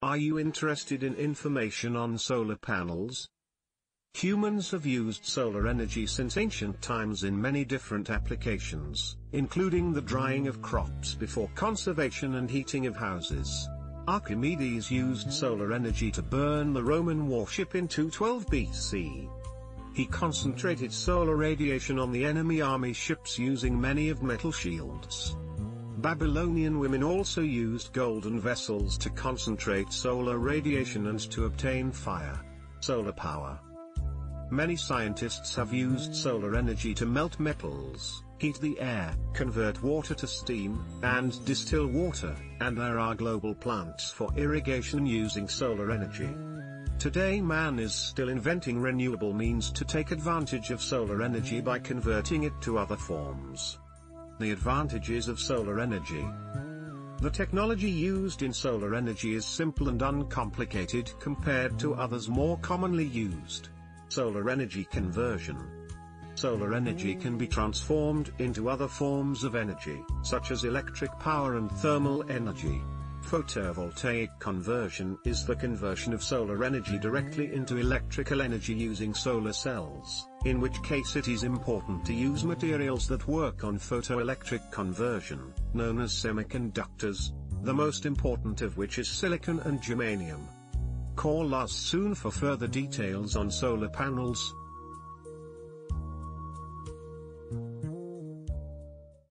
Are you interested in information on solar panels? Humans have used solar energy since ancient times in many different applications, including the drying of crops before conservation and heating of houses. Archimedes used solar energy to burn the Roman warship in 212 BC. He concentrated solar radiation on the enemy army ships using many of metal shields. Babylonian women also used golden vessels to concentrate solar radiation and to obtain fire. Solar power. Many scientists have used solar energy to melt metals, heat the air, convert water to steam, and distill water, and there are global plants for irrigation using solar energy. Today man is still inventing renewable means to take advantage of solar energy by converting it to other forms. The advantages of solar energy. The technology used in solar energy is simple and uncomplicated compared to others more commonly used. Solar energy conversion. Solar energy can be transformed into other forms of energy, such as electric power and thermal energy. Photovoltaic conversion is the conversion of solar energy directly into electrical energy using solar cells, in which case it is important to use materials that work on photoelectric conversion, known as semiconductors, the most important of which is silicon and germanium. Call us soon for further details on solar panels.